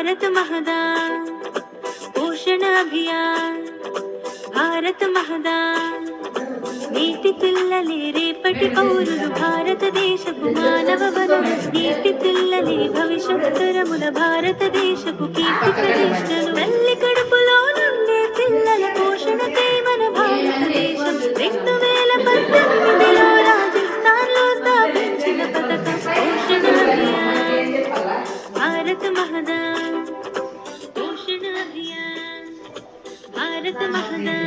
भारत महदा पोषण अभियान भारत महदा నీటి పిల్లలే రేపటి పౌరులు భారతదేశపు మానవ వనరు నీటి పిల్లలే భవిష్యత్తరముల భారతదేశపు కీర్తి ప్రతిష్టలు తల్లి కడుపులో నుండే పిల్లల పోషణకై మన భారతదేశం 2018లో రాజస్థాన్లో స్థాపించిన పథకం పోషణ అభియాన్ భారత మహదా పోషణ అభియాన్ భారత మహదా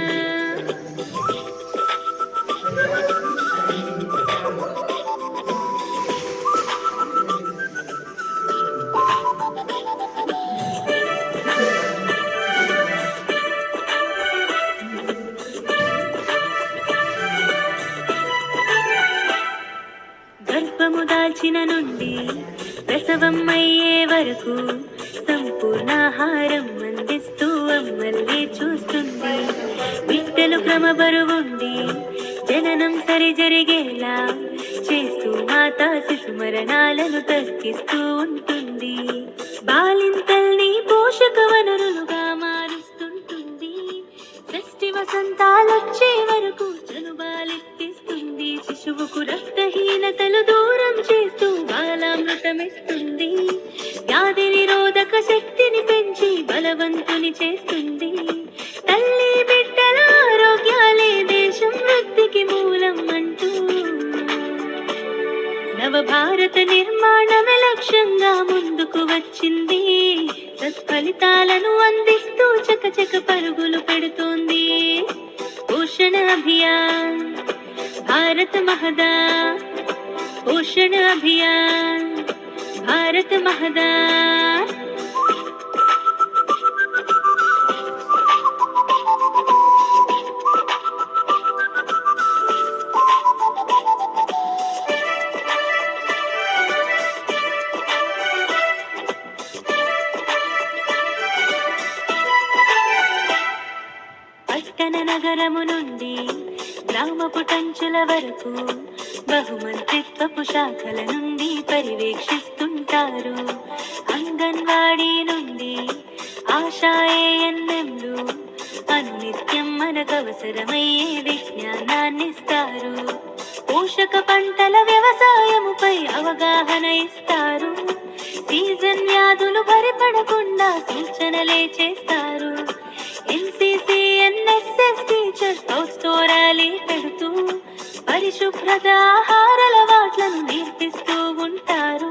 గర్భము దాల్చిన నుండి ప్రసవం అయ్యే వరకు సంపూర్ణాహారం అందిస్తూ అమ్మల్ని చూస్తుంది. బిడ్డలు క్రమబరువుండి జననం సరి జరిగేలా చేస్తూ మాతా శిశు మరణాలను తగ్గిస్తూ ఉంటుంది. బాలింతల్ని పోషక వనరులుగా మారుస్తుంటుంది. షష్ఠి వసంతాలొచ్చే వరకు చనుబాలెత్తిస్తుంది. శిశువుకు రక్తహీనతలు దూరం చేస్తూ బాలామృతమిస్తుంది. వ్యాధి నిరోధక శక్తిని పెంచి బలవంతుని చేస్తుంది. తల్లి బిడ్డల ఆరోగ్యాలే దేశం వృద్ధికి మూలం అంటూ నవభారత నిర్మాణమే లక్ష్యంగా ముందుకు వచ్చింది. సత్ఫలితాలను అందిస్తూ చకచక పరుగులు పెడుతోంది. పోషణ అభియాన్ భారత మహదా పోషణ అభియాన్ భారత మహదా పట్టణ నగరము నుండి గ్రామపు టంచుల వరకు బహుమంత్రిత్వపు శాఖల నుండి పర్యవేక్షిస్తుంటారు. అంగన్వాడీ నుండి ఆశా ఏఎన్ఎంలు అనునిత్యం మనకవసరమయ్యే విజ్ఞానాన్నిస్తారు. పోషక పంటల వ్యవసాయముపై అవగాహన ఇస్తారు. సీజన్ వ్యాధులు భయపడకుండా సూచనలే చేస్తారు. ఎన్సిసి ఎన్ఎస్ఎస్ టీచర్స్ ఔస్టోరాలి పెడుతూ పరిశుభ్రత ఆహార అలవాట్లను నేర్పిస్తూ ఉంటారు.